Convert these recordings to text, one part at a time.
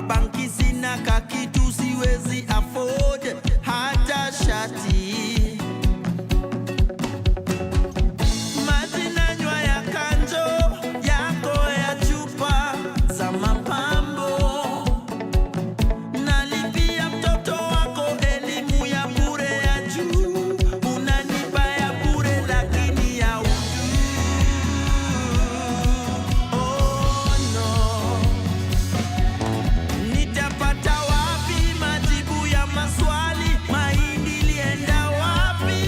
banki sina kakitu, siwezi afford hata shati. Maji nanywa ya kanjo yako ya chupa za mapambo. Nalipia mtoto wako elimu ya bure ya juu, unanipa ya bure lakini ya udu. Oh no, nitapata wapi majibu ya maswali? Mahindi lienda wapi?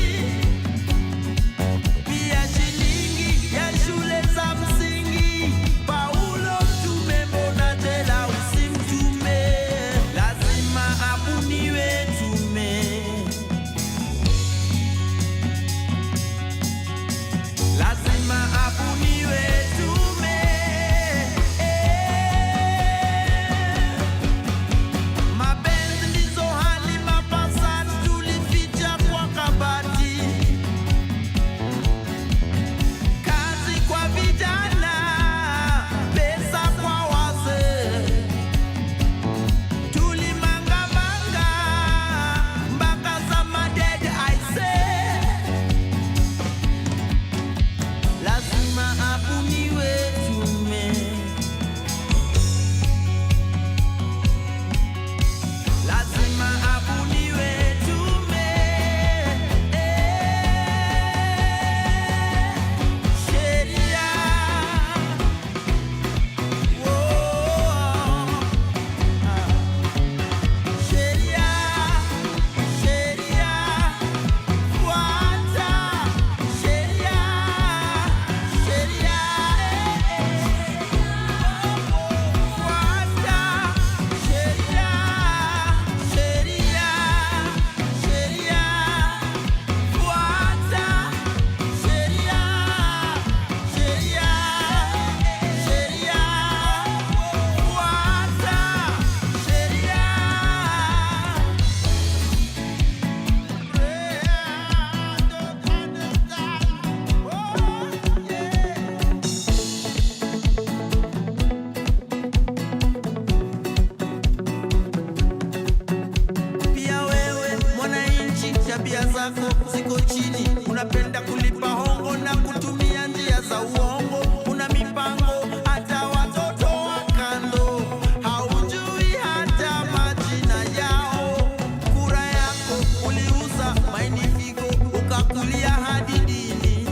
Pia shilingi ya shule za msingi. Paulo mtume, mbona tena usimtume? Lazima abuniwe tume, lazima abuniwe tume. Mapenzi ndizo hali mapasani, tulificha kwa kabati. Kazi kwa vijana, pesa kwa wazee. Tulimangamanga mpaka za madede aise. Lazima abuniwe tume, lazima abuniwe tume. Sheria, sheria, sheria, fuata sheria, sheria, fuata sheria, sheria, sheria, fuata sheria, sheria, sheria, fuata sheria. Pia wewe mwananchi, tabia zako ziko chini, unapenda kulipa hongo na kutumia njia za uongo. Una mipango hata watoto wa kando, haujui hata majina yao. Kura yako uliuza maini figo, ukakulia hadi dini,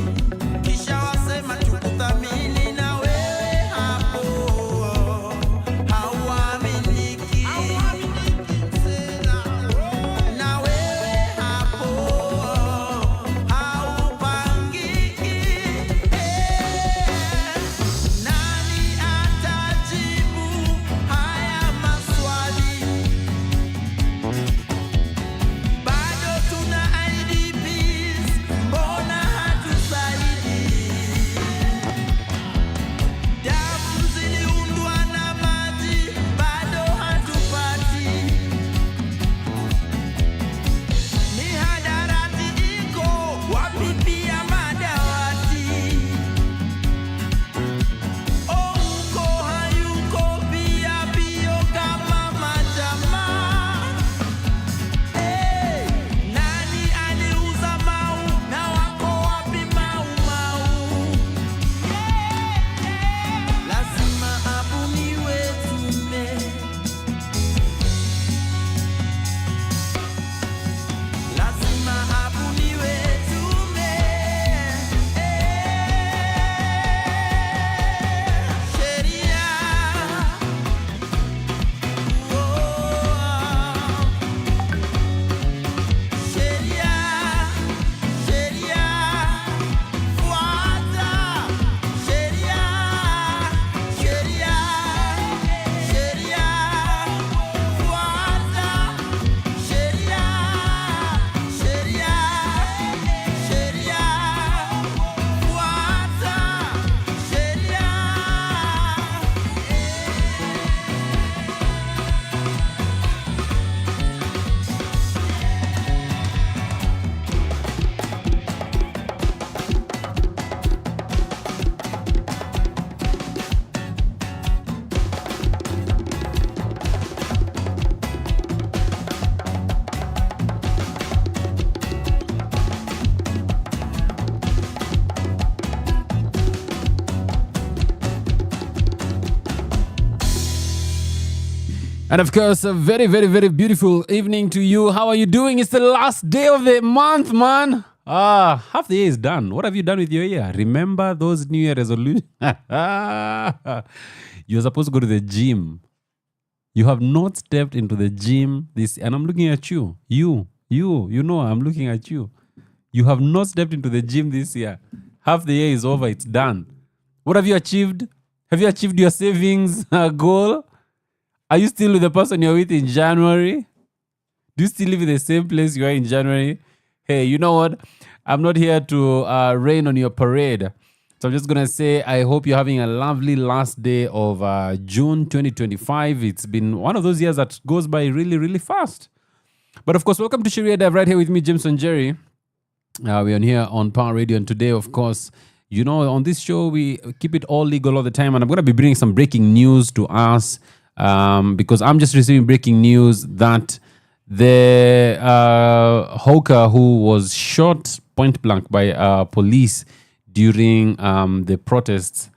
kisha wasema tukuthamini, na wewe hapo hauaminiki. Na wewe hapo And of course, a very, very, very beautiful evening to you. How are you doing? It's the last day of the month, man. Half the year is done. What have you done with your year? Remember those New Year resolutions? You're supposed to go to the gym. You have not stepped into the gym and I'm looking at you. You know, I'm looking at you. You have not stepped into the gym this year. Half the year is over. It's done. What have you achieved? Have you achieved your savings goal? Are you still with the person you're with in January? Do you still live in the same place you are in January? Hey, you know what? I'm not here to rain on your parade. So I'm just going to say I hope you're having a lovely last day of June 2025. It's been one of those years that goes by really, really fast. But of course, welcome to Sheria Dive right here with me, WaNjeri. We're on here on Power Radio. And today, of course, you know, on this show, we keep it all legal all the time. And I'm going to be bringing some breaking news to us. Because I'm just receiving breaking news that the hawker who was shot point blank by police during the protests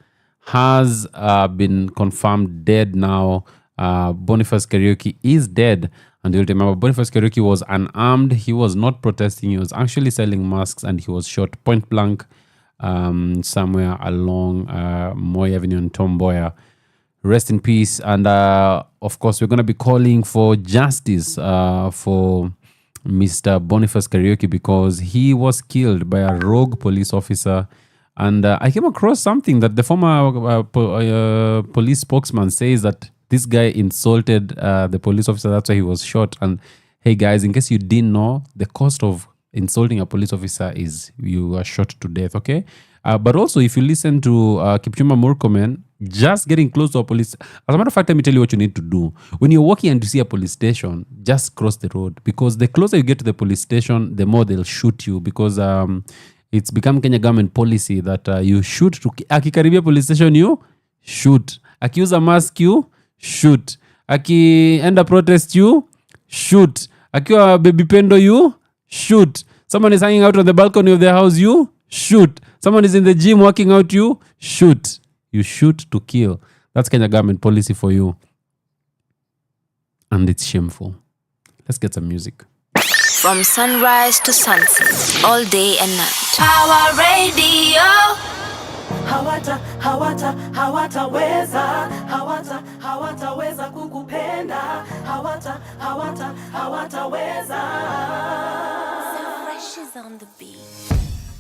has been confirmed dead now. Boniface Kariuki is dead. And you'll remember Boniface Kariuki was unarmed. He was not protesting. He was actually selling masks and he was shot point blank somewhere along Moi Avenue and Tom Mboya. Rest in peace. And of course, we're going to be calling for justice for Mr. Boniface Kariuki because he was killed by a rogue police officer. And I came across something that the former police spokesman says that this guy insulted the police officer. That's why he was shot. And hey, guys, in case you didn't know, the cost of insulting a police officer is you are shot to death, okay? But also, if you listen to Kipchumba Murkomen, just getting close to a police... As a matter of fact, let me tell you what you need to do. When you're walking and you see a police station, just cross the road. Because the closer you get to the police station, the more they'll shoot you. Because it's become Kenya government policy that you shoot to... Akikaribia police station, you shoot. Akiuza mask, you shoot. Akienda protest, you shoot. Akiwa baby pendo, you shoot. Someone is hanging out on the balcony of their house, you shoot. Someone is in the gym working out, you shoot. You shoot to kill. That's Kenya government policy for you. And it's shameful. Let's get some music. From sunrise to sunset, all day and night. Power Radio. Hawataweza kukupenda. Hawataweza. So fresh is on the beat.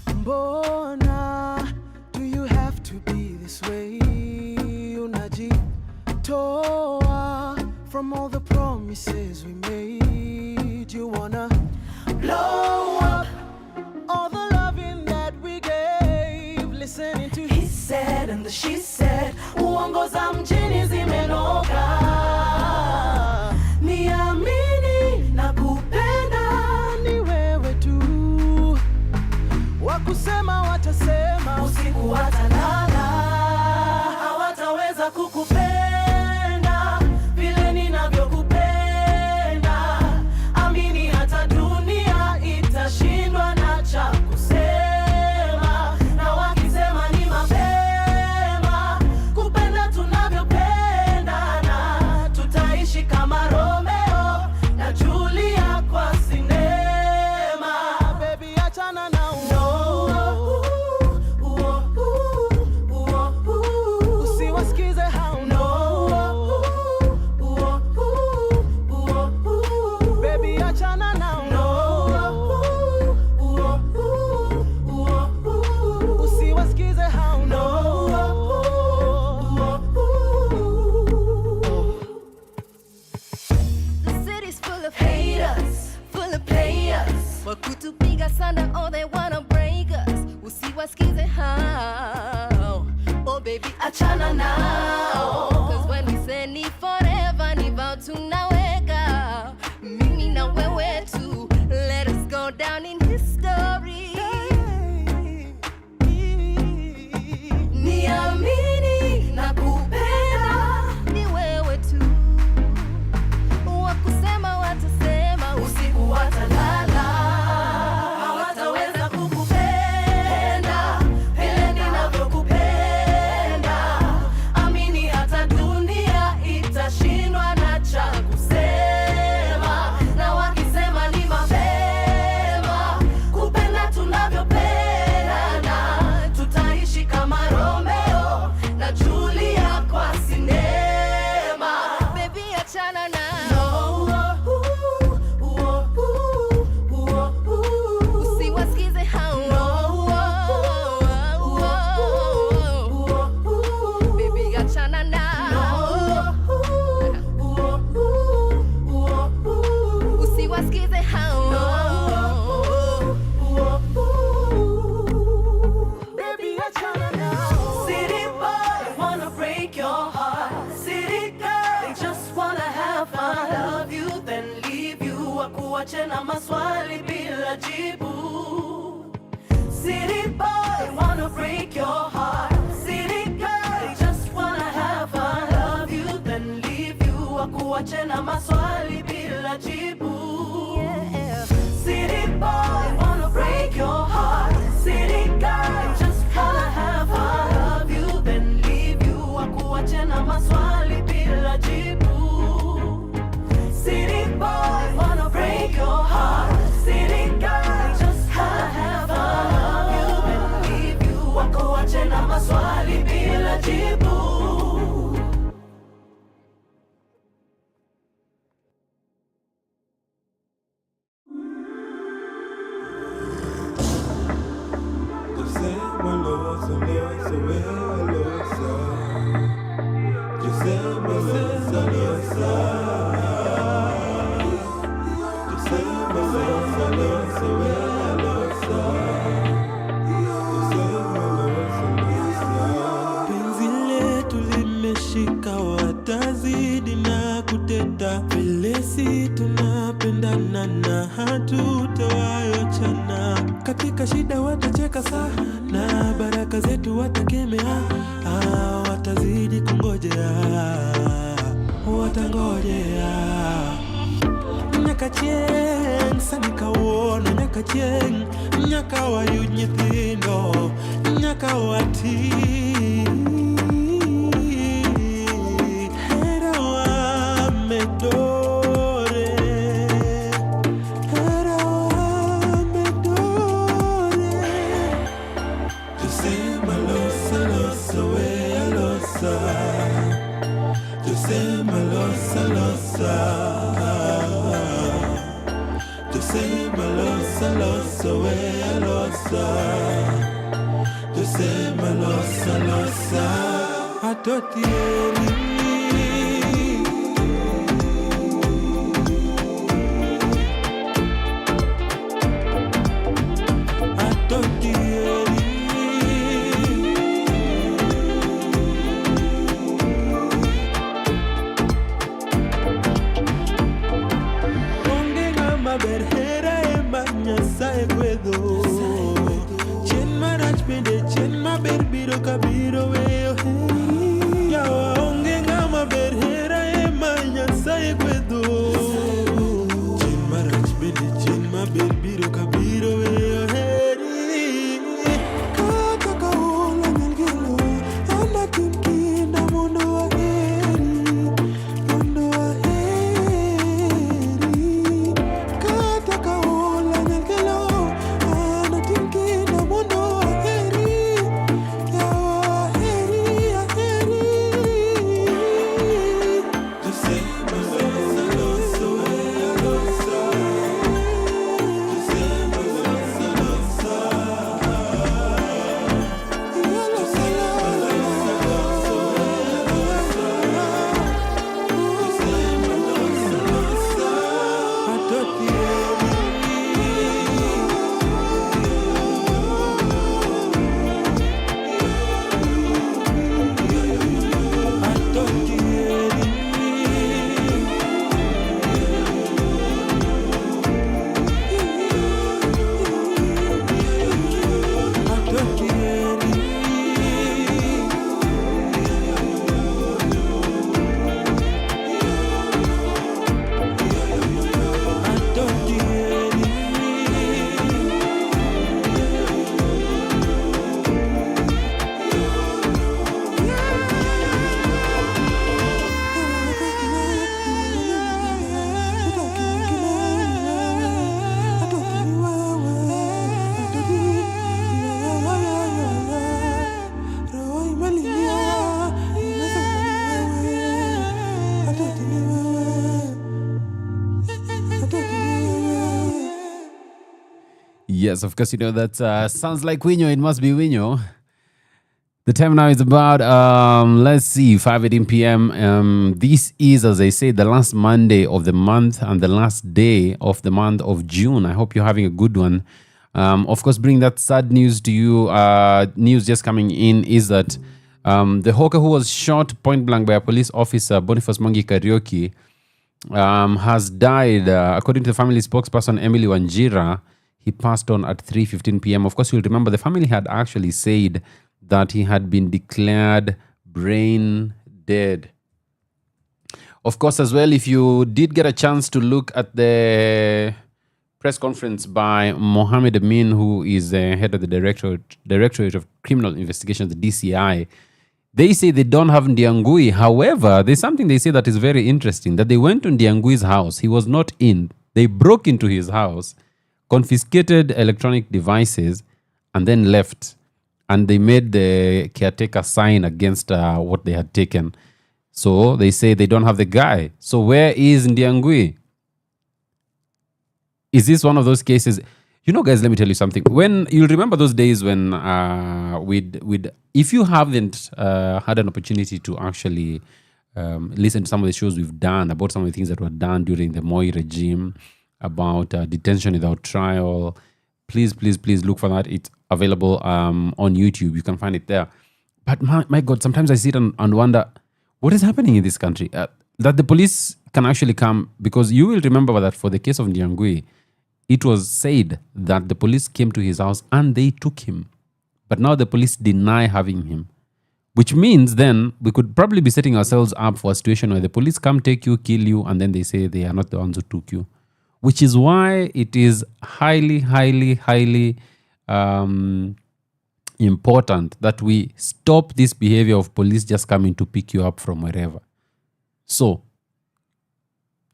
Mbona do you have to be this way? Unajitoa from all the promises we made. You wanna blow up all the loving that we gave. Listening to he said and the she said. Uongo za mjini zimenoka. Niamini na kupenda ni wewe tu. Wakusema watasema, usiku watalala. Hawataweza kukupenda vile ninavyokupenda. Amini hata dunia itashindwa na cha kusema. Na wakisema ni mapema kupenda tunavyopendana. Tutaishi kama Romeo na Julia kwa sinema. Baby, achana na kutupiga sana, all they wanna break us. Usiwasikize hao. Oh baby, achana nao. Cause when we say ni forever, ni vow tunaweka. Mimi na wewe tu. Let us go down in history. Niamini na kupenda ni wewe tu. Wakusema watasema, usiku watalala. Hawataweza kukupenda vile ninavyokupenda. Amini wakuache na maswali bila jibu. City boy, wanna break your heart. City girl, just wanna have fun. Love you, then leave you. Wakuache na maswali bila jibu. Yeah. City boy, wanna break your heart. City girl, just wanna have fun. Love you, then leave you. Wakuache na maswali bila jibu. City boy, wanna break your heart. City girl, just wanna have fun. Love you, then leave you. Wakuache na maswali bila jibu. Penzi letu limeshika, watazidi na kuteta. Vilesi tunapendana na hatutawachana. Katika shida watacheka sana, baraka zetu watakemea. Watazidi kungojea, watangojea. Nyakacheng sanikawona, nyakacheng nyakawa yunyithindo, nyakawati. Hera wa medore, hera wa medore. Tusema losa losa we losa, tusema losa losa. Tusema losa losa we losa, tusema losa losa. Atotieni kabiro weo heri ya waonge ngama berhera ema nyasaye kwedo. Chen marach bende chen maber biro kabiro weo heri. Kata kaola nyangelo anatim kinda mondo waheri, mondo waheri. Kata kaola nyangelo anatim kinda mondo waheri. Yes, of course, you know that sounds like Winyo. It must be Winyo. The time now is about, let's see, 5:18 p.m. This is, as I say, the last Monday of the month and the last day of the month of June. I hope you're having a good one. Of course, bring that sad news to you. News just coming in is that the hawker who was shot point blank by a police officer, Boniface Mwangi Karaoke, has died. According to the family spokesperson, Emily WaNjeri, he passed on at 3:15 p.m. Of course, you'll remember the family had actually said that he had been declared brain dead. Of course, as well, if you did get a chance to look at the press conference by Mohammed Amin, who is the head of the Directorate of Criminal Investigations, the DCI, they say they don't have Ndiangui. However, there's something they say that is very interesting, that they went to Ndiangui's house. He was not in. They broke into his house, confiscated electronic devices, and then left. And they made the caretaker sign against what they had taken. So they say they don't have the guy. So where is Ndiangui? Is this one of those cases? You know, guys, let me tell you something. When you'll remember those days when if you haven't had an opportunity to actually listen to some of the shows we've done about some of the things that were done during the Moi regime, about detention without trial, please look for that. It's available on YouTube. You can find it there. But my God, sometimes I sit and wonder, what is happening in this country? That the police can actually come, because you will remember that for the case of Ndiangui, it was said that the police came to his house and they took him. But now the police deny having him, which means then we could probably be setting ourselves up for a situation where the police come, take you, kill you, and then they say they are not the ones who took you. Which is why it is highly important that we stop this behavior of police just coming to pick you up from wherever. So,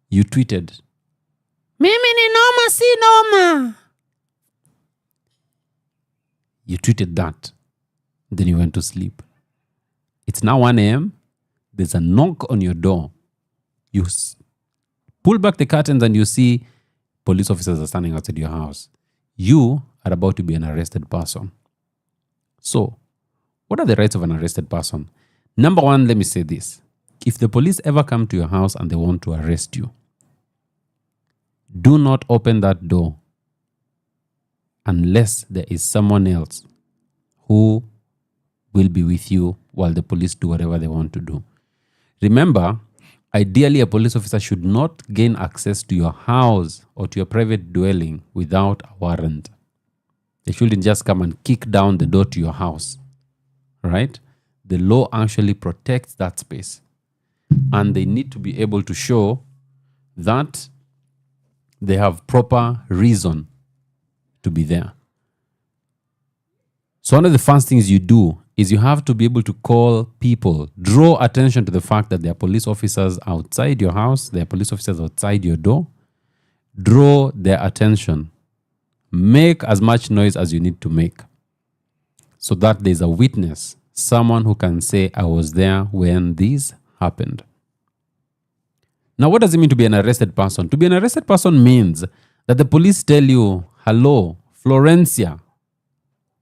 you tweeted, "Mimi ni noma si noma." You tweeted that. Then you went to sleep. It's now 1 a.m. There's a knock on your door. You pull back the curtains and you see police officers are standing outside your house. You are about to be an arrested person. So, what are the rights of an arrested person? Number one, let me say this. If the police ever come to your house and they want to arrest you, do not open that door unless there is someone else who will be with you while the police do whatever they want to do. Remember, ideally, a police officer should not gain access to your house or to your private dwelling without a warrant. They shouldn't just come and kick down the door to your house, right? The law actually protects that space. And they need to be able to show that they have proper reason to be there. So one of the first things you do is you have to be able to call people, draw attention to the fact that there are police officers outside your house, there are police officers outside your door. Draw their attention. Make as much noise as you need to make so that there's a witness, someone who can say, I was there when this happened. Now, what does it mean to be an arrested person? To be an arrested person means that the police tell you, hello, Florencia,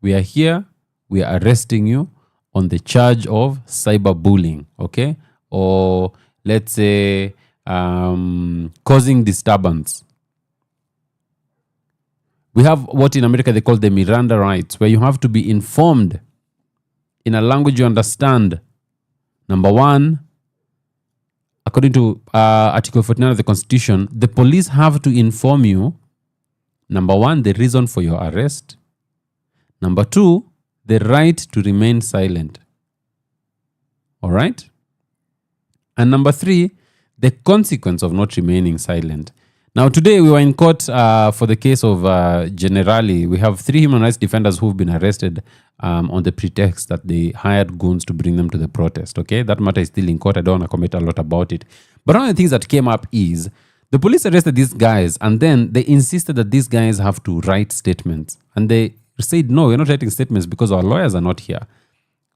we are here, we are arresting you on the charge of cyberbullying, okay? Or let's say causing disturbance. We have what in America they call the Miranda rights, where you have to be informed in a language you understand. Number one, according to Article 49 of the Constitution, the police have to inform you, number one, the reason for your arrest. Number two, the right to remain silent. All right? And number three, the consequence of not remaining silent. Now, today we were in court for the case of Generali. We have 3 human rights defenders who've been arrested on the pretext that they hired goons to bring them to the protest. Okay, that matter is still in court. I don't want to comment a lot about it. But one of the things that came up is the police arrested these guys and then they insisted that these guys have to write statements. And they said, no, we're not writing statements because our lawyers are not here.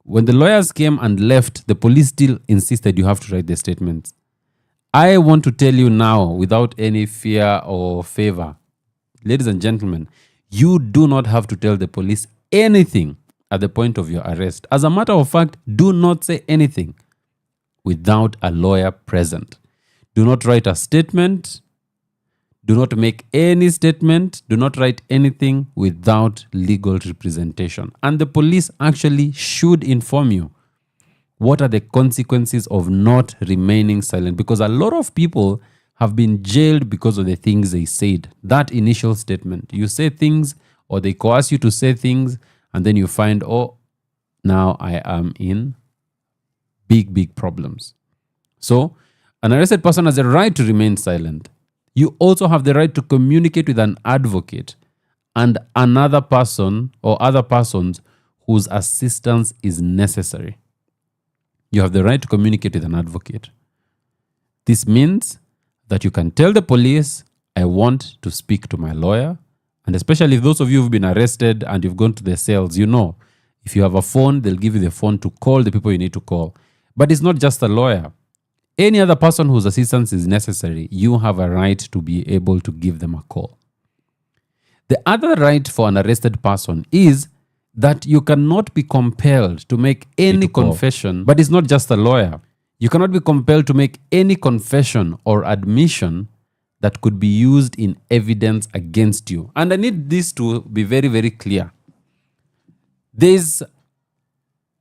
When the lawyers came and left, the police still insisted you have to write the statements. I want to tell you now, without any fear or favor, ladies and gentlemen, you do not have to tell the police anything at the point of your arrest. As a matter of fact, do not say anything without a lawyer present. Do not write a statement. Do not make any statement. Do not write anything without legal representation. And the police actually should inform you what are the consequences of not remaining silent, because a lot of people have been jailed because of the things they said. That initial statement. You say things or they coerce you to say things and then you find, oh, now I am in big problems. So, an arrested person has a right to remain silent. You also have the right to communicate with an advocate and another person or other persons whose assistance is necessary. You have the right to communicate with an advocate. This means that you can tell the police, I want to speak to my lawyer. And especially those of you who've been arrested and you've gone to the cells, you know, if you have a phone, they'll give you the phone to call the people you need to call. But it's not just a lawyer. Any other person whose assistance is necessary, you have a right to be able to give them a call. The other right for an arrested person is that you cannot be compelled to make any confession, but it's not just a lawyer. You cannot be compelled to make any confession or admission that could be used in evidence against you. And I need this to be very, very clear. There's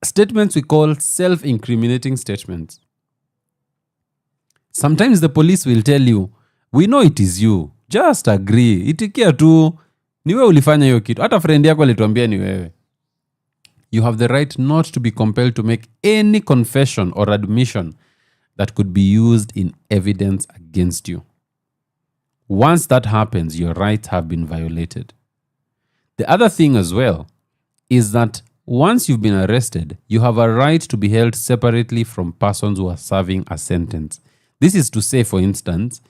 statements we call self-incriminating statements. Sometimes the police will tell you, we know it is you. Just agree. Itikia tu, ni wewe ulifanya hiyo kitu. Hata friend yako alituambia ni wewe. You have the right not to be compelled to make any confession or admission that could be used in evidence against you. Once that happens, your rights have been violated. The other thing as well is that once you've been arrested, you have a right to be held separately from persons who are serving a sentence. This is to say, for instance,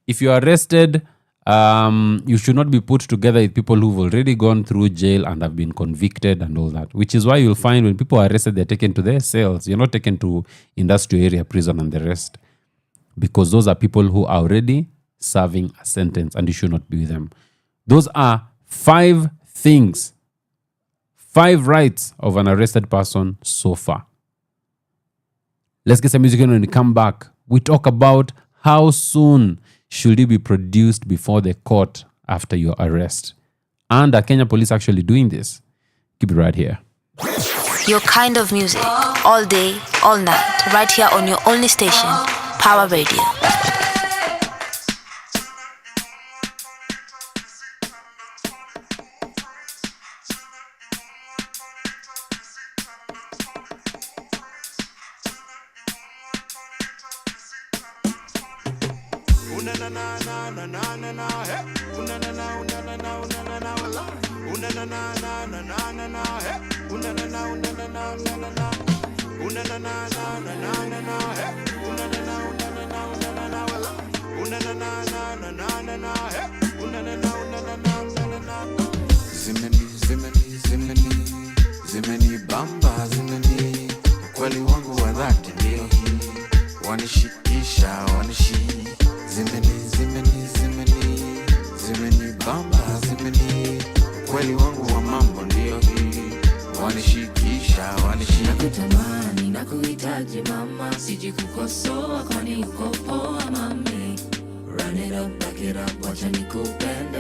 if you are arrested, you should not be put together with people who've already gone through jail and have been convicted and all that, which is why you'll find when people are arrested, they're taken to their cells. You're not taken to industrial area prison and the rest, because those are people who are already serving a sentence and you should not be with them. Those are 5 things, 5 rights of an arrested person so far. Let's get some music and when we come back, we talk about how soon should you be produced before the court after your arrest. And are Kenya police actually doing this? Keep it right here. Your kind of music, all day, all night, right here on your only station, Power Radio. Zimeni bamba, zimeni ukweli wangu wa dhati ndio hii, wanishikisha, zimeni bamba, zimeni ukweli wangu wa mambo ndio hii, wanishikisha, nakutamani, nakuhitaji mama, siji kukosoa kwani uko poa mami. Run it up, back it up, wacha nikupende,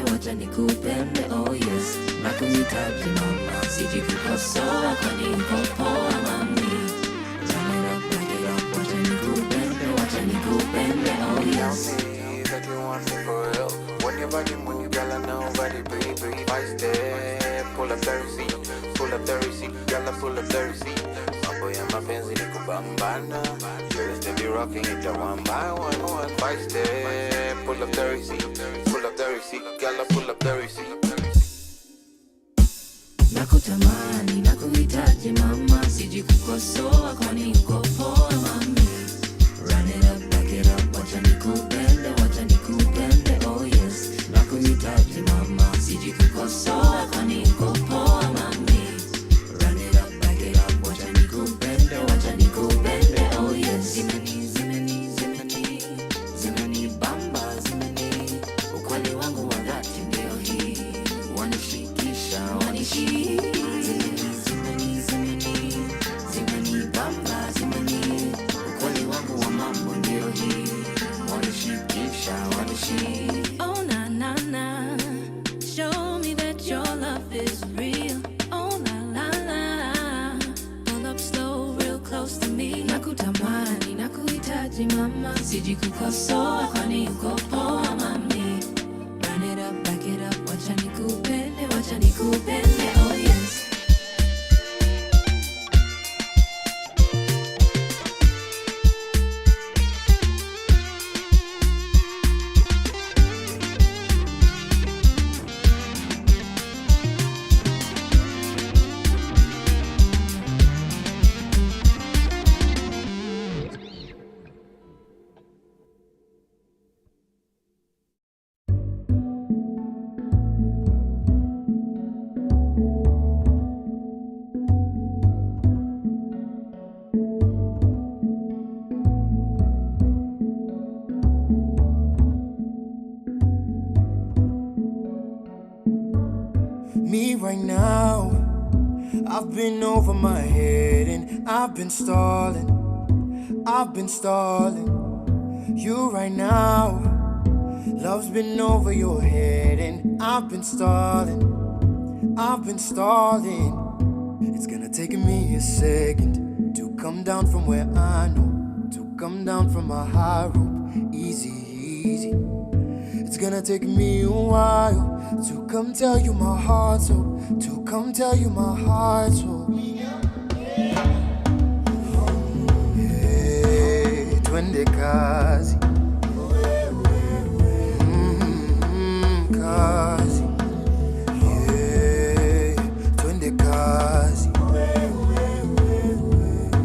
oh yes. Nakuhitaji mama, siji kukosoa kwani uko poa mami. Run it up, back it up, wacha nikupende, oh yes. That you want me for real. When you body move, you gotta know body breathe. I step, pull up the receipt, gotta pull up the receipt. Mambo ya mapenzi ni kubambana. Girls they be rocking it one by one. 5 step, pull up the receipt, gotta pull up the receipt. Nakutamani, nakuhitaji mama, siji kukosoa kwani uko poa mami. Run it up, back it up, wacha nikupende, oh yes. Nakuhitaji mama, siji kukosoa kwani uko poa mami. Run it up, back it up, wacha nikupende, oh yes. Zimeni bamba, zimeni ukweli wangu wa dhati ndio hii, wanishikisha, zimeni bamba, zimeni mama, siji kukosoa kwani uko poa mami. Run it up, back it up, wacha nikupende, oh yes. Me right now, I've been over my head and I've been stalling. You right now, love's been over your head and I've been stalling. It's gonna take me a second to come down from where I know, to come down from a high rope, easy. It's gonna take me a while to come tell you my heart so, Hey, twende kazi. Kazi. Hey, twende kazi.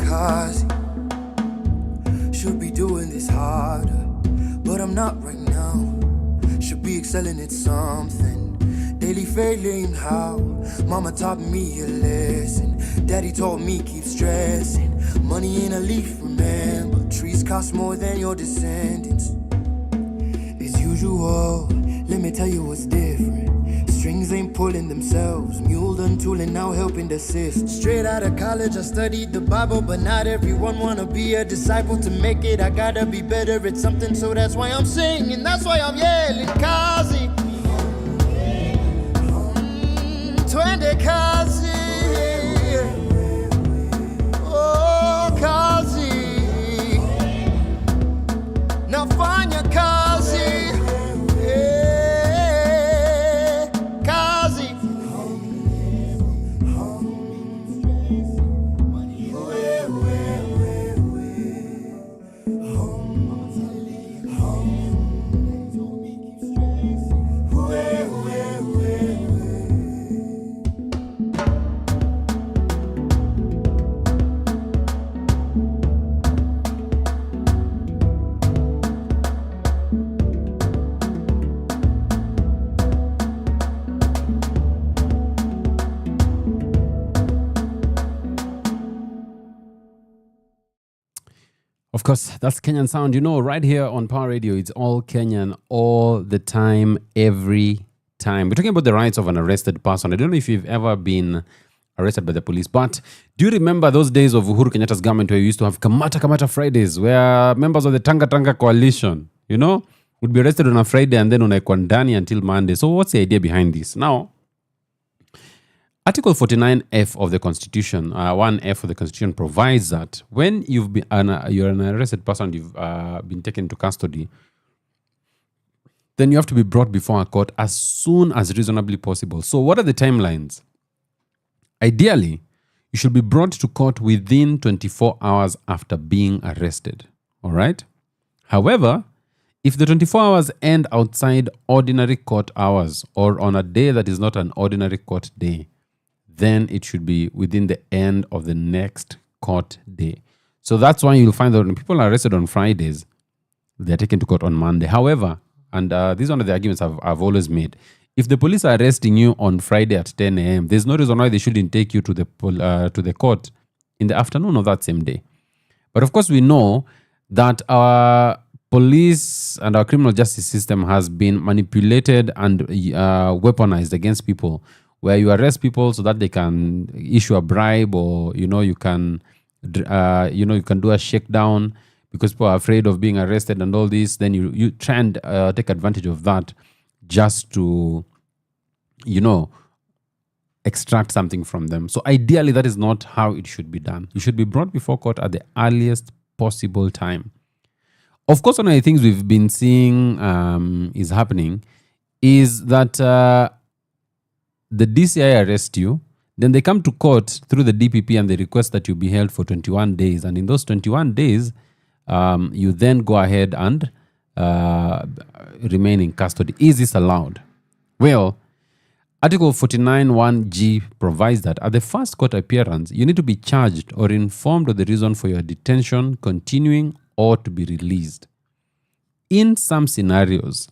Kazi. Should be doing this harder, but I'm not right now. Should be excelling at something, daily failing how. Mama taught me a lesson, daddy told me keep stressing. Money ain't a leaf, remember, trees cost more than your descendants. As usual, let me tell you what's different. Strings ain't pulling themselves, mule done tooling, now helping the sis. Straight out of college, I studied the Bible, but not everyone wanna be a disciple. To make it, I gotta be better at something, so that's why I'm singing, that's why I'm yelling, Kazi. Twende Kazi. Oh, Kazi. Nafanya kazi. Of course, that's Kenyan sound. You know, right here on Power Radio, it's all Kenyan all the time, every time. We're talking about the rights of an arrested person. I don't know if you've ever been arrested by the police, but do you remember those days of Uhuru Kenyatta's government where we used to have Kamata Fridays, where members of the Tanga coalition, you know, would be arrested on a Friday and then on a Kwandani until Monday. So what's the idea behind this? Now, Article 49F of the Constitution, 1F of the Constitution provides that when you're an arrested person, you've been taken into custody, then you have to be brought before a court as soon as reasonably possible. So what are the timelines? Ideally, you should be brought to court within 24 hours after being arrested. All right? However, if the 24 hours end outside ordinary court hours or on a day that is not an ordinary court day, then it should be within the end of the next court day. So that's why you'll find that when people are arrested on Fridays, they're taken to court on Monday. However, and this is one of the arguments I've always made, if the police are arresting you on Friday at 10 a.m., there's no reason why they shouldn't take you to the court in the afternoon of that same day. But of course, we know that our police and our criminal justice system has been manipulated and weaponized against people, where you arrest people so that they can issue a bribe, or you can do a shakedown because people are afraid of being arrested and all this. Then you try and take advantage of that just to extract something from them. So ideally, that is not how it should be done. You should be brought before court at the earliest possible time. Of course, one of the things we've been seeing is happening is that the DCI arrest you, then they come to court through the DPP and they request that you be held for 21 days. And in those 21 days, you then go ahead and remain in custody. Is this allowed? Well, Article 49(1)(g) provides that at the first court appearance, you need to be charged or informed of the reason for your detention, continuing, or to be released. In some scenarios,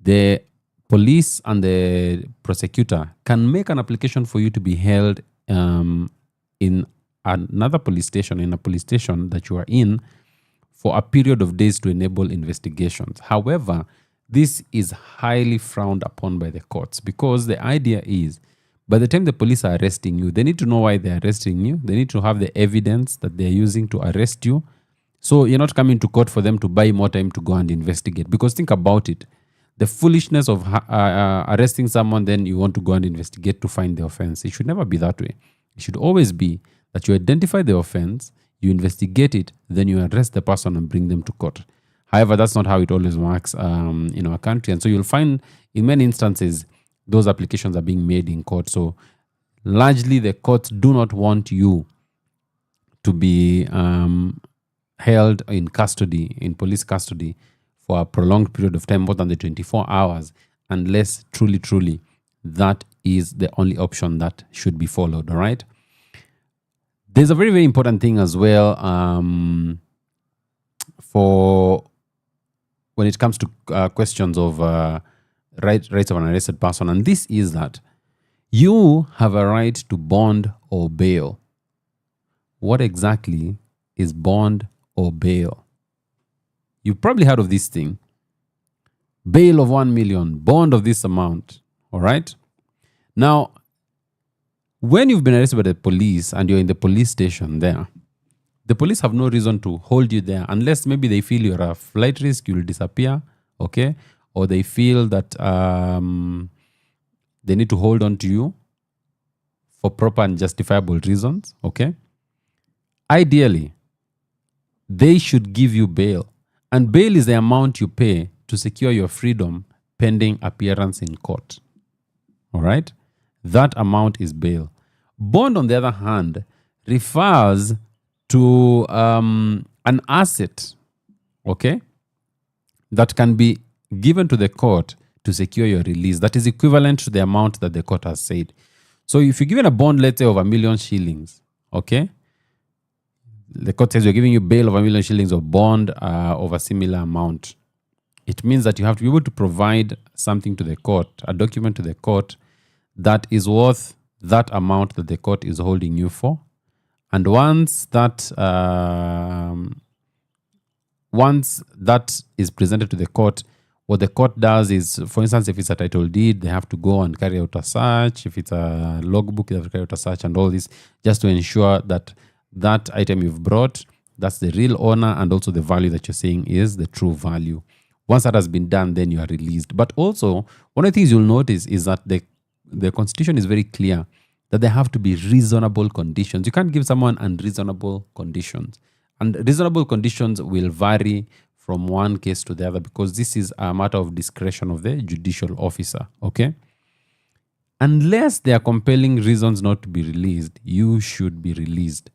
the police and the prosecutor can make an application for you to be held in another police station, in a police station that you are in, for a period of days to enable investigations. However, this is highly frowned upon by the courts because the idea is by the time the police are arresting you, they need to know why they're arresting you. They need to have the evidence that they're using to arrest you. So you're not coming to court for them to buy more time to go and investigate. Because think about it. The foolishness of arresting someone, then you want to go and investigate to find the offense. It should never be that way. It should always be that you identify the offense, you investigate it, then you arrest the person and bring them to court. However, that's not how it always works in our country. And so you'll find in many instances, those applications are being made in court. So largely the courts do not want you to be held in custody, in police custody, for a prolonged period of time, more than the 24 hours, unless truly that is the only option that should be followed, all right? There's a very, very important thing as well for when it comes to questions of rights of an arrested person, and this is that you have a right to bond or bail. What exactly is bond or bail? You've probably heard of this thing. Bail of 1 million, bond of this amount. All right? Now, when you've been arrested by the police and you're in the police station there, the police have no reason to hold you there unless maybe they feel you're a flight risk, you'll disappear, okay? Or they feel that they need to hold on to you for proper and justifiable reasons, okay? Ideally, they should give you bail. And bail is the amount you pay to secure your freedom pending appearance in court. All right? That amount is bail. Bond, on the other hand, refers to an asset, okay, that can be given to the court to secure your release. That is equivalent to the amount that the court has said. So if you're given a bond, let's say, of 1 million shillings, okay, the court says you're giving you bail of 1 million shillings or bond of a similar amount. It means that you have to be able to provide something to the court, a document to the court that is worth that amount that the court is holding you for. And once that is presented to the court, what the court does is, for instance, if it's a title deed, they have to go and carry out a search. If it's a logbook, they have to carry out a search and all this, just to ensure that that item you've brought, that's the real owner, and also the value that you're saying is the true value. Once that has been done, then you are released. But also, one of the things you'll notice is that the Constitution is very clear that there have to be reasonable conditions. You can't give someone unreasonable conditions. And reasonable conditions will vary from one case to the other because this is a matter of discretion of the judicial officer, okay? Unless there are compelling reasons not to be released, you should be released.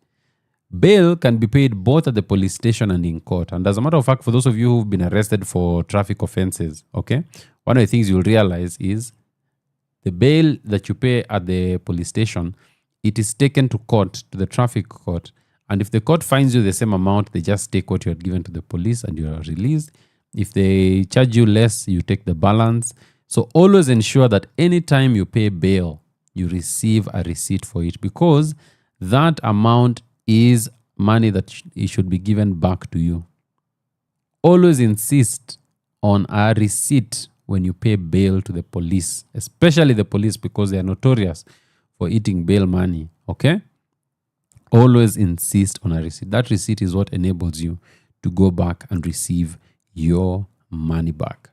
Bail can be paid both at the police station and in court. And as a matter of fact, for those of you who've been arrested for traffic offenses, okay, one of the things you'll realize is the bail that you pay at the police station, it is taken to court, to the traffic court. And if the court finds you the same amount, they just take what you had given to the police and you are released. If they charge you less, you take the balance. So always ensure that anytime you pay bail, you receive a receipt for it because that amount is money that it should be given back to you. Always insist on a receipt when you pay bail to the police, especially the police because they are notorious for eating bail money, okay? Always insist on a receipt. That receipt is what enables you to go back and receive your money back.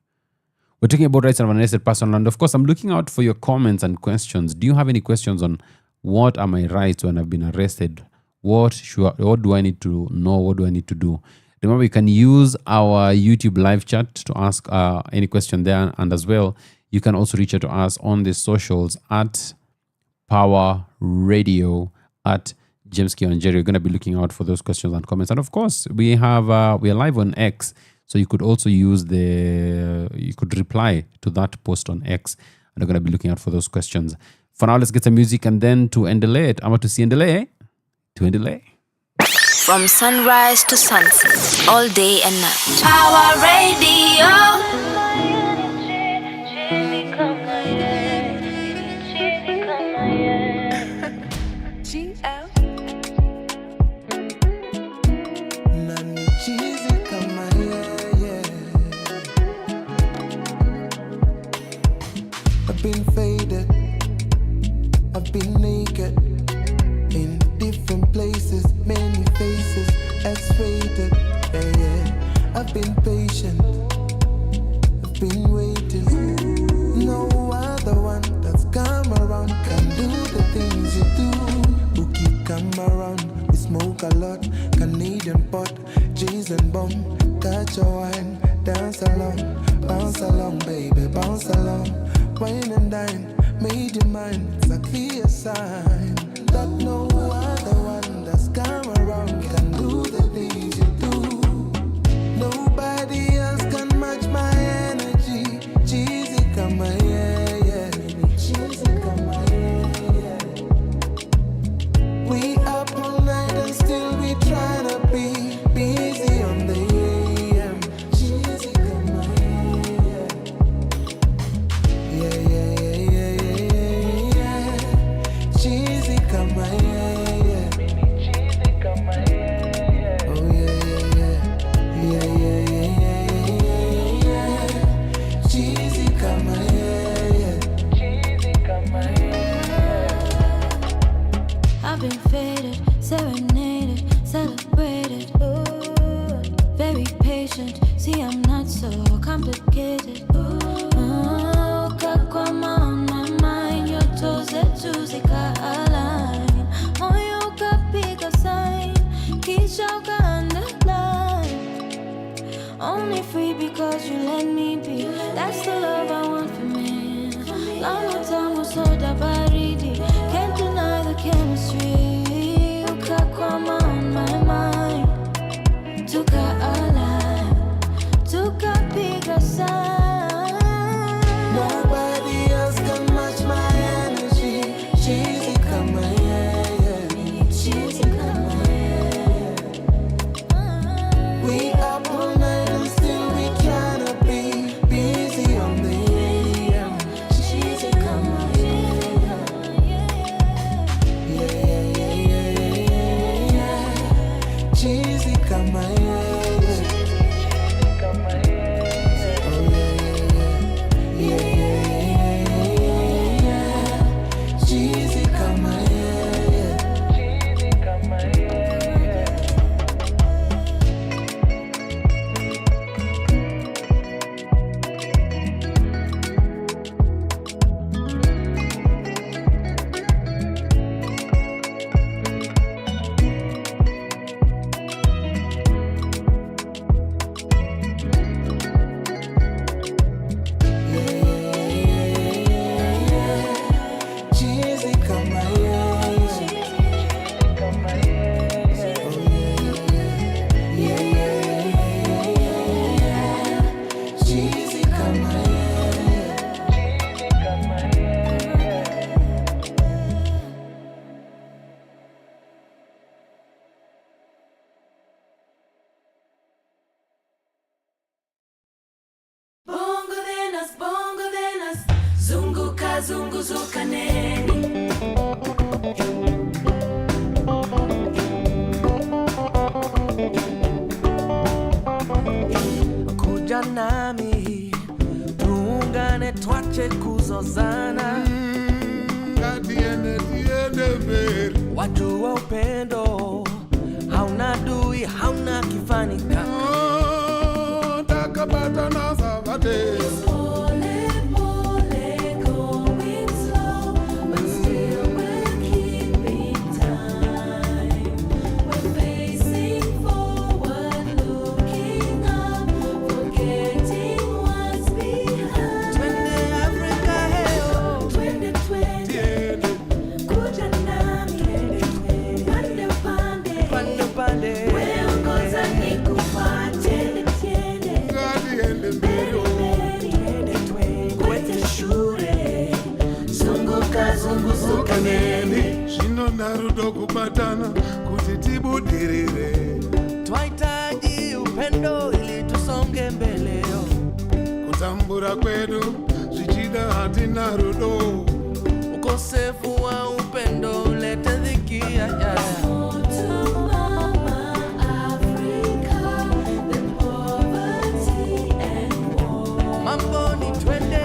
We're talking about rights of an arrested person, and of course, I'm looking out for your comments and questions. Do you have any questions on what are my rights when I've been arrested? What do I need to know? What do I need to do? Remember, you can use our YouTube live chat to ask any question there. And as well, you can also reach out to us on the socials at Power Radio, at James K. WaNjeri. We're going to be looking out for those questions and comments. And of course, we are live on X. So you could also you could reply to that post on X. And we're going to be looking out for those questions. For now, let's get some music and then to endelay it. I'm about to see endelay. To endelay. From sunrise to sunset, all day and night. Power Radio. I've been faded, I've been naked, in different places, many faces, X-rated, I've been patient, I've been waiting, no other one that's come around can do the things you do. Bookie come around, we smoke a lot, Canadian pot, G's and bomb, catch a wine, dance bounce along, baby, bounce along. Wine and dine, made your mind, it's a clear sign that no other one that's come around can do the things you do. Nobody else can match my energy. Cheesy come my yeah. Cheesy come my yeah. We up all night and still we tryna be busy on the AM. Cheesy come my cheesy come my oh cheesy come my I've been faded, serenaded, celebrated. Ooh, very patient. See, I'm not so complicated. Ooh, kakwama on my mind. Your toes are Tuesday align. Moyo kapiga sign. Kisha underline. Only free because you let me be. That's the love I want for me. Long time was so baridi. Can't deny the chemistry. Ukakwama on my mind. Tuka alive. Tuka piga sign. Nobody else can match my energy. Cheesy come my cheesy come my we up all night and still we tryna be busy on the AM. Cheesy come my cheesy come my cheesy come my cheesy come my cheesy come my Bongo venas, zunguka zunguzuka neni. kuja nami tuungane twache kuzozana wajua upendo hauna dui hauna kifani Takabata na savate. Pole pole going slow, but still we're keeping time. We're facing forward, look Kwete shure zunguka zunguzuka neni Shino narudo kubatana kutitibudirire twahitaji upendo ili tusonge mbele kutambura kwedu zvichida hatina rudo ukosefu wa upendo ulete dhiki ya mambo ni twende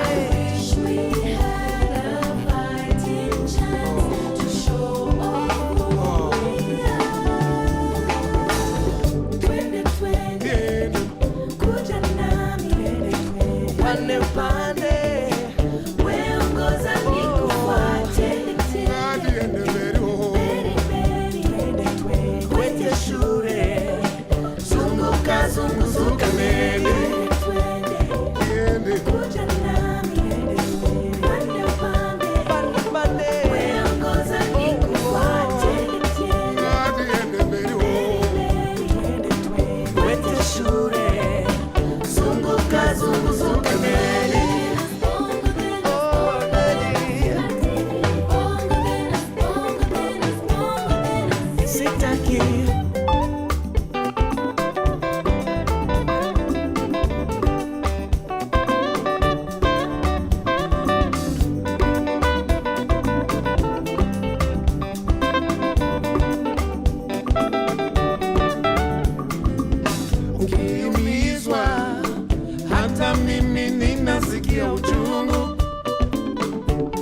upande upande weongoza nikufuate Adiende beru kwete shure zunguka zunguzuka nene Diende Adiende beru kwete shure zunguka zunguzuka nene sitaki Ukiumizwa hata mimi ninasikia uchungu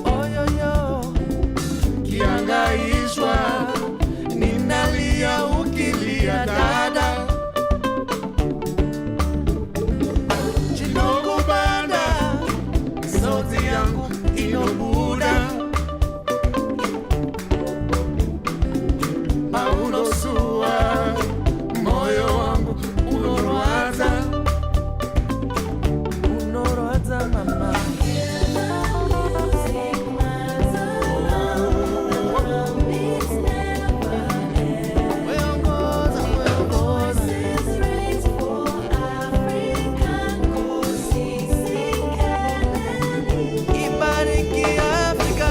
oyoyo kiangaishwa ninalia ukilia dada Chinokubanda sauti yangu inobuda aunosua moyo wangu unorwaza unorwaza mama weongoza weongoza ibariki Afrika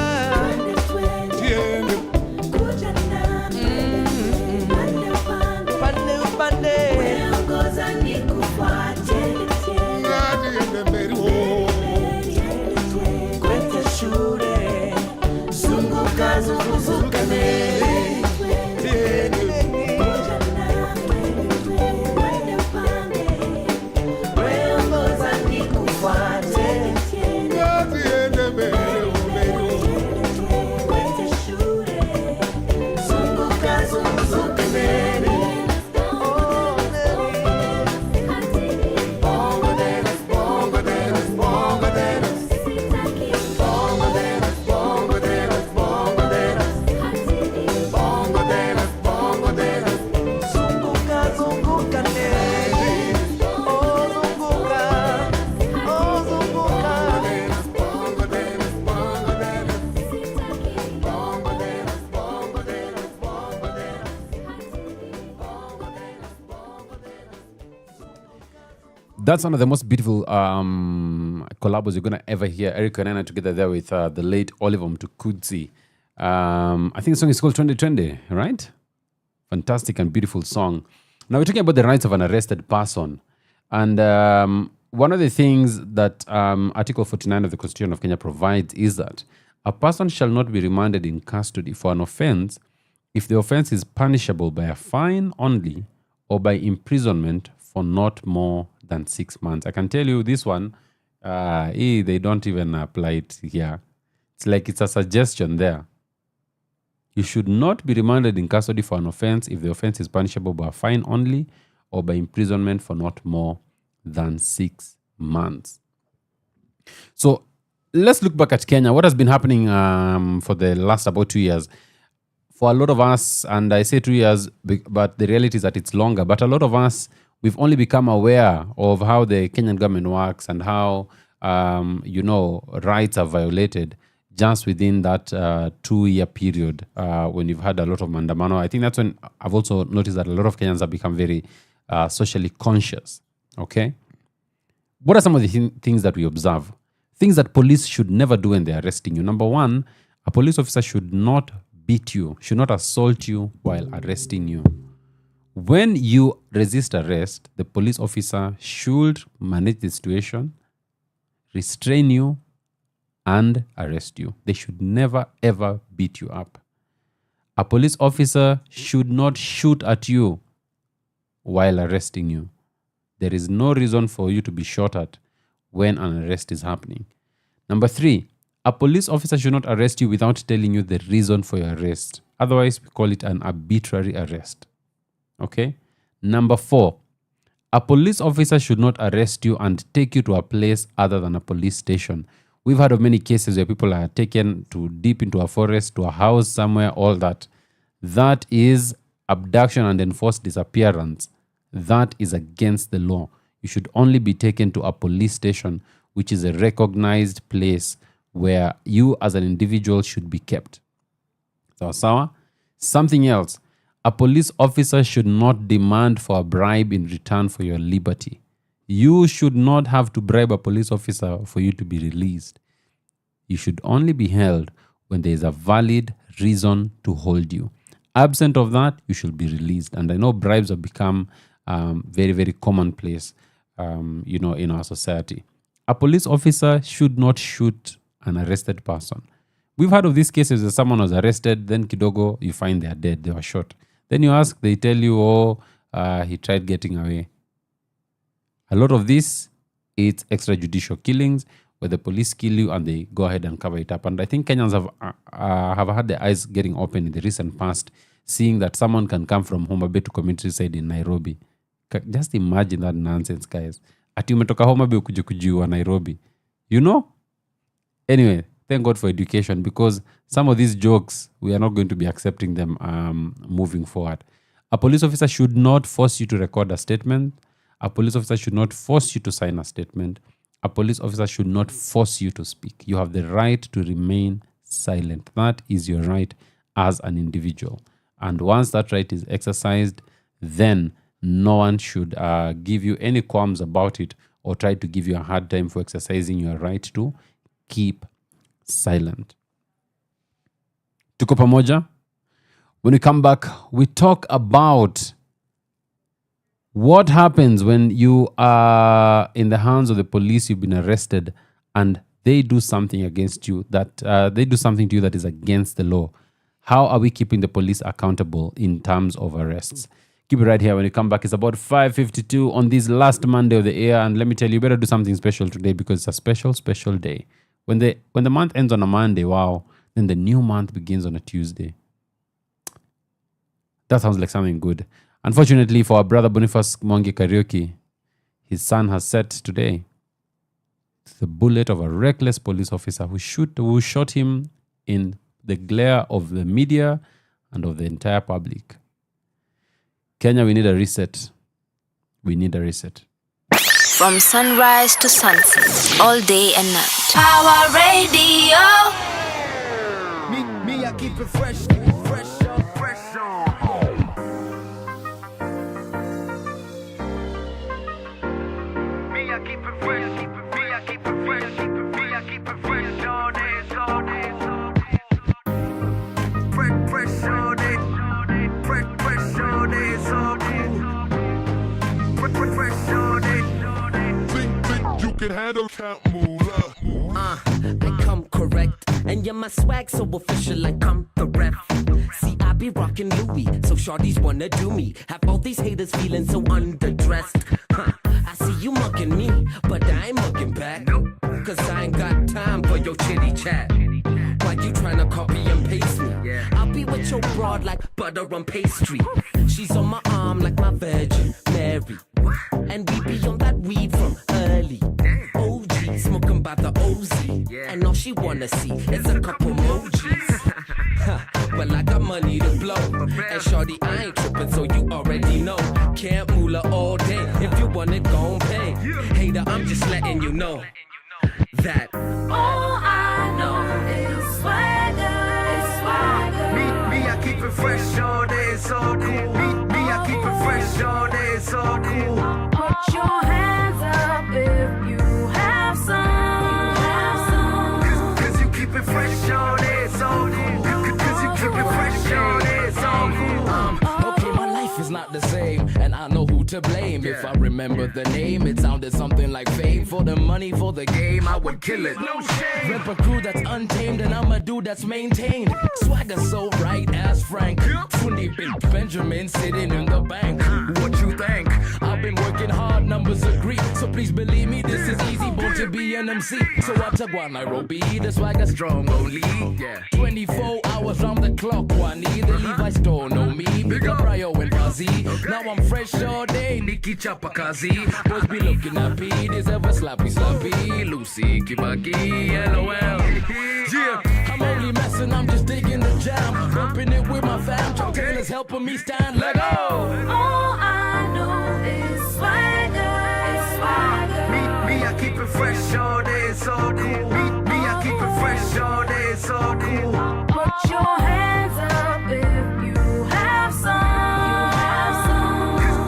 Diende upande upande Adiende beru kwete shure zunguka zunguzuka nene weongoza nikufuate Adiende beru kwete shure zunguka zunguzuka nene Bongo denas, bongo denas, bongo denas Bongo denas, bongo denas, bongo denas Bongo denas, bongo denas zunguka zunguka nene oh zunguka oh zunguka Bongo denas, bongo denas Bongo denas, bongo denas, bongo denas That's one of the most beautiful collabos you're going to ever hear. Eric and Anna together there with the late Oliver Mtukudzi. I think the song is called 2020, right? Fantastic and beautiful song. Now we're talking about the rights of an arrested person. And one of the things that Article 49 of the Constitution of Kenya provides is that a person shall not be remanded in custody for an offense if the offense is punishable by a fine only or by imprisonment for not more than 6 months. I can tell you this one, they don't even apply it here. It's like it's a suggestion there. You should not be remanded in custody for an offense if the offense is punishable by a fine only or by imprisonment for not more than 6 months. So let's look back at Kenya. What has been happening for the last about 2 years? For a lot of us, and I say 2 years, but the reality is that it's longer, but a lot of us, we've only become aware of how the Kenyan government works and how, rights are violated just within that 2-year period when you've had a lot of mandamano. I think that's when I've also noticed that a lot of Kenyans have become very socially conscious, okay? What are some of the things that we observe? Things that police should never do when they're arresting you. Number one, a police officer should not beat you, should not assault you while arresting you. When you resist arrest, the police officer should manage the situation, restrain you, and arrest you. They should never ever beat you up. A police officer should not shoot at you while arresting you. There is no reason for you to be shot at when an arrest is happening. Number three, a police officer should not arrest you without telling you the reason for your arrest. Otherwise, we call it an arbitrary arrest. Okay? Number four, a police officer should not arrest you and take you to a place other than a police station. We've heard of many cases where people are taken to deep into a forest, to a house somewhere, all that. That is abduction and enforced disappearance. That is against the law. You should only be taken to a police station, which is a recognized place where you as an individual should be kept. Sawa? Something else. A police officer should not demand for a bribe in return for your liberty. You should not have to bribe a police officer for you to be released. You should only be held when there is a valid reason to hold you. Absent of that, you should be released. And I know bribes have become very, very commonplace, in our society. A police officer should not shoot an arrested person. We've heard of these cases where someone was arrested, then kidogo, you find they are dead, they were shot. Then you ask, they tell you, he tried getting away. A lot of this, it's extrajudicial killings where the police kill you and they go ahead and cover it up. And I think Kenyans have had their eyes getting open in the recent past, seeing that someone can come from Homa Bay to commit suicide in Nairobi. Just imagine that nonsense, guys. Ati umetoka Homa Bay ukuje kujiua Nairobi. You know? Anyway, thank God for education, because some of these jokes, we are not going to be accepting them moving forward. A police officer should not force you to record a statement. A police officer should not force you to sign a statement. A police officer should not force you to speak. You have the right to remain silent. That is your right as an individual. And once that right is exercised, then no one should give you any qualms about it or try to give you a hard time for exercising your right to keep silent. Tuko pamoja? When we come back, we talk about what happens when you are in the hands of the police, you've been arrested, and they do something against you, that they do something to you that is against the law. How are we keeping the police accountable in terms of arrests? Keep it right here. When you come back, it's about 5:52 on this last Monday of the year. And let me tell you, you better do something special today, because it's a special, special day. When the month ends on a Monday, wow, then the new month begins on a Tuesday. That sounds like something good. Unfortunately for our brother Boniface Mwangi Karaoke, his son has set today the bullet of a reckless police officer who shot him in the glare of the media and of the entire public. Kenya, we need a reset. We need a reset. From sunrise to sunset, all day and night. Power Radio. Me, I keep it fresh, fresh on, fresh on. Me, I keep it fresh, keep it, me, I keep it fresh, keep it, me, I keep it fresh all day, all day, all day. Fresh all day, fresh all day, all cool. Fresh all day. Think you can handle Count Moolah. I come correct, and you're my swag so official like I'm the ref. See, I be rockin' Louis, so shorties wanna do me. Have all these haters feeling so underdressed. I see you mucking me, but I ain't mucking back. Cause I ain't got time for your chitty chat. Why you tryna copy and paste me? I'll be with your broad like butter on pastry. She's on my arm like my Virgin Mary. And we be on that weed from early. OG, smoking by the OZ. And all she wanna see is a couple emojis. Well, I got money to blow. And shorty, I ain't tripping, so you already know. Can't moolah all day. If you want it, gon' pay. Hater, I'm just letting you know that All I know is swagger, is swagger. Me, I keep it fresh all day, it's all cool. Me, I keep it fresh all day, it's all cool. Put your hands up if you to blame. If I remember the name, it sounded something like fame. For the money, for the game, I would kill it. No shame. Rep a crew that's untamed, and I'm a dude that's maintained. Swagger so right as Frank. 20 big Benjamin sitting in the bank. What you think? I've been working hard, numbers agree. So please believe me, this is easy, born to be an MC. So I took one Nairobi, the swagger strong only. Yeah. 24 hours round the clock, Wani. The Levi's store know me. Big up Ryo and Fuzzy. Now I'm fresh all day, Nikki Chapakazi. Boys be looking at P, this ever slappy. Lucy, Kibaki, LOL. Yeah, I'm only messing, I'm just digging the jam. Bumping it with my fam, Chuck Taylor's helping me stand. Let go. All I know is swagger. Me, I keep it fresh all day, it's all cool. Me, I keep it fresh all day, it's all cool. Put your hands up if you have some.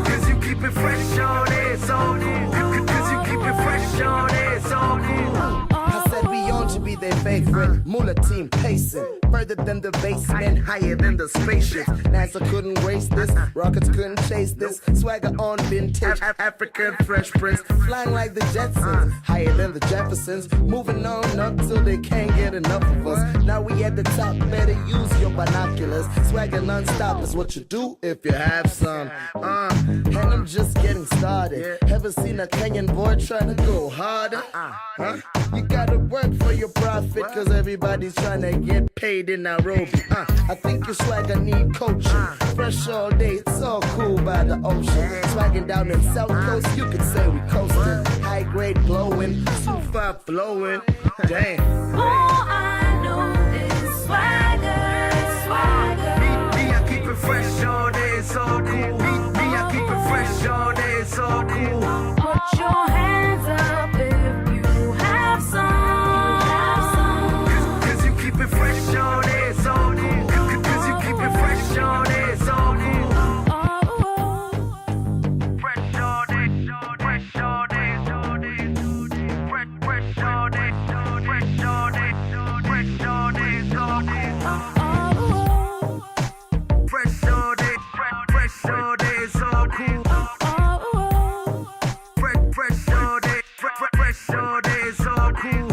Cause you keep it fresh all day, it's all cool. Cause you keep it fresh all day, it's all cool. I said we on to be their favorite. Moolah team pacing. Further than the basement, higher than the spaceships. NASA couldn't waste this, rockets couldn't chase this. Swagger on vintage, African Fresh Prince. Flying like the Jetsons, higher than the Jeffersons. Moving on up till they can't get enough of us. Now we at the top, better use your binoculars. Swagger non-stop is what you do if you have some. And I'm just getting started. Ever seen a Kenyan boy trying to go harder? You gotta work for your profit, cause everybody's trying to get paid in Nairobi. I think your swagger need coaching. Fresh all day, it's all cool by the ocean. Swagging down in South Coast, you could say we coasting. High grade glowing, super flowing. Damn. All I know is swagger. Me, I keep it fresh all day, it's all cool. Me, I keep it fresh all day, it's all cool. Put your hands up if you have some. Cause you keep it fresh all day, it's all cool. Cause you keep it fresh all day, it's all cool. Fresh all day, fresh all day, fresh all day, fresh all day, fresh all day, fresh all day, fresh all day, fresh all day, it's all cool. Fresh all day, fresh all day, it's all cool.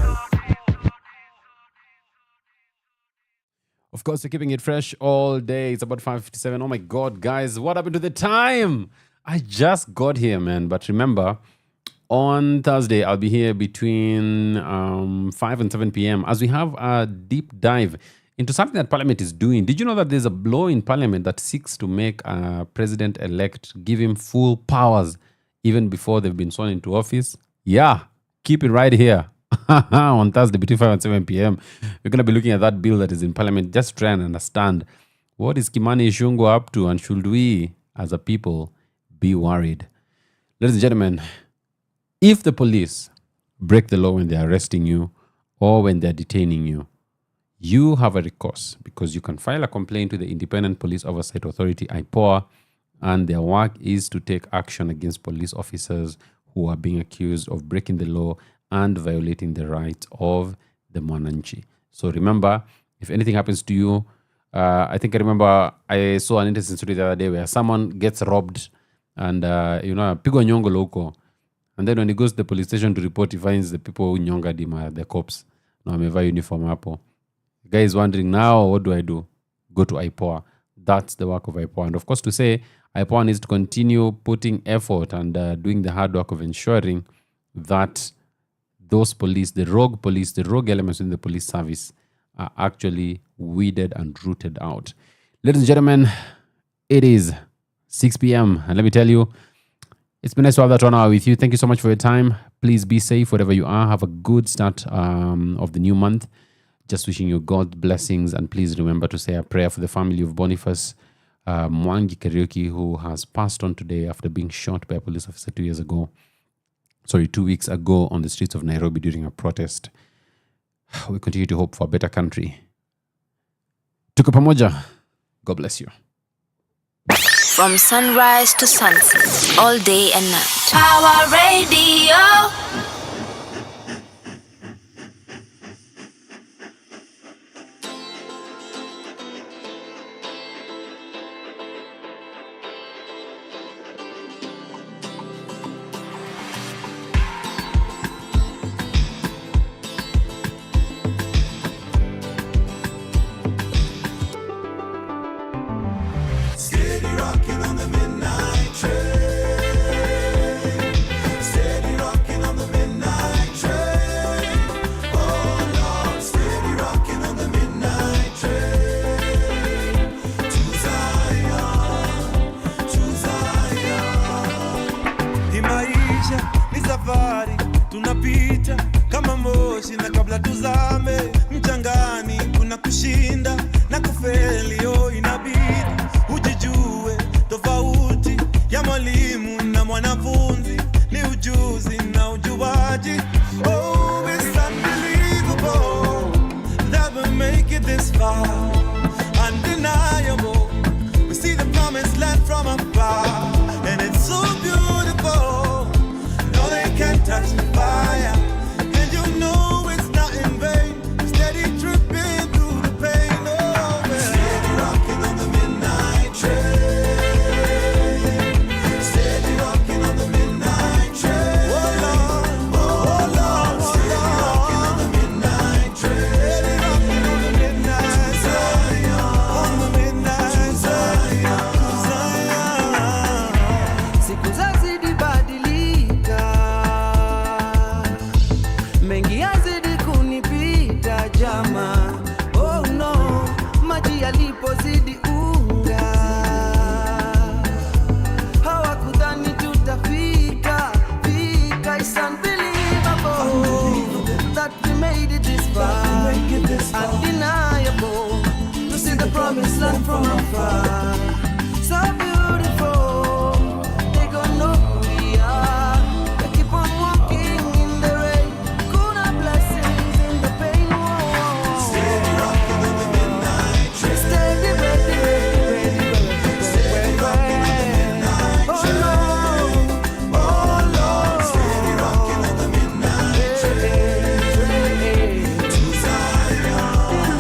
Of course, you're keeping it fresh all day. It's about 5:57. Oh my God, guys, what happened to the time? I just got here, man. But remember, on Thursday, I'll be here between 5 and 7 p.m. as we have a deep dive into something that Parliament is doing. Did you know that there's a law in Parliament that seeks to make a president-elect give him full powers even before they've been sworn into office? Yeah, keep it right here. On Thursday between 5 and 7 p.m. We're going to be looking at that bill that is in Parliament. Just try and understand, what is Kimani Ichung'wah up to, and should we as a people be worried? Ladies and gentlemen, if the police break the law when they're arresting you or when they're detaining you, you have a recourse, because you can file a complaint to the Independent Police Oversight Authority, IPOA, and their work is to take action against police officers who are being accused of breaking the law and violating the rights of the WaNjeri. So remember, if anything happens to you, I remember I saw an interesting story the other day where someone gets robbed and, pigwa nyongo loko. And then when he goes to the police station to report, he finds the people who nyongad him, the cops. Now amevaa uniform hapo. The guy is wondering, now what do I do? Go to IPOA. That's the work of IPOA. And of course, to say IPOA needs to continue putting effort and doing the hard work of ensuring that those police, the rogue elements in the police service are actually weeded and rooted out. Ladies and gentlemen, it is 6 p.m. And let me tell you, it's been nice to have that 1 hour with you. Thank you so much for your time. Please be safe wherever you are. Have a good start of the new month. Just wishing you God's blessings. And please remember to say a prayer for the family of Boniface Mwangi Karaoke, who has passed on today after being shot by a police officer 2 weeks ago on the streets of Nairobi during a protest. We continue to hope for a better country. Tuko pamoja. God bless you. From sunrise to sunset, all day and night. Power Radio. tunapita kama moshi, na kabla tuzame mchangani kuna kushinda na kufeli. Oh, inabidi ujijue tofauti ya mwalimu na mwanafunzi ni ujuzi na ujuaji. Oh, it's unbelievable that we make it this far, undeniable. We see the promised land from afar, and it's so beautiful. No, they can't touch the fire, and you know it's not in vain. Steady tripping through the pain. Oh, well. Steady rocking on the midnight train. Steady rocking on the midnight train. Oh Lord, oh Lord, steady rocking on the midnight train. Steady rocking on the midnight train. On the midnight train. Siku zazidi badilika, mengi yazidi kunipita jama. Oh no, maji yalipozidi unga, hawakudhani tutafika fika. It's unbelievable that we made it this far, undeniable to see the promised land from afar. So beautiful, they gon' know who we are. We keep on walking in the rain, kuna blessings in the pain. Whoa. Steady rocking on the midnight train. Steady, ready, ready, Steady rocking on the midnight train. Oh Lord, steady rocking on the midnight train. To Zion,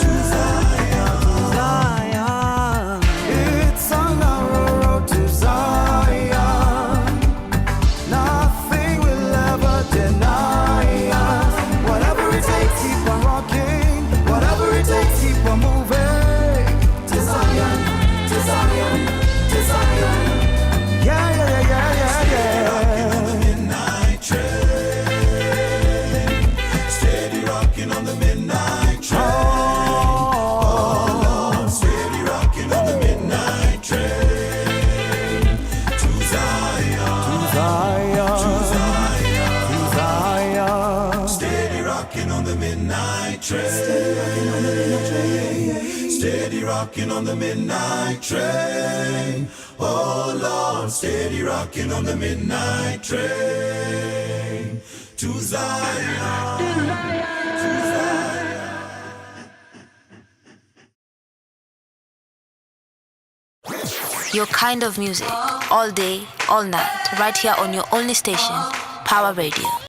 to Zion. Zion. It's a narrow road to Zion. Nothing will ever deny us. Whatever it takes, keep on rocking. Whatever it takes, keep on moving. To Zion, to Zion, to Zion. Yeah, yeah, yeah, yeah, yeah, Rocking on the yeah. midnight train. Steady rocking on the midnight train. Steady rocking on the midnight train. To Zion, Zion, to Zion. Zion. Steady rocking on the midnight train. Steady rocking on the midnight train. Oh Lord, steady rocking on the midnight train. To Zion, to Zion. Your kind of music, all day, all night, right here on your only station, Power Radio.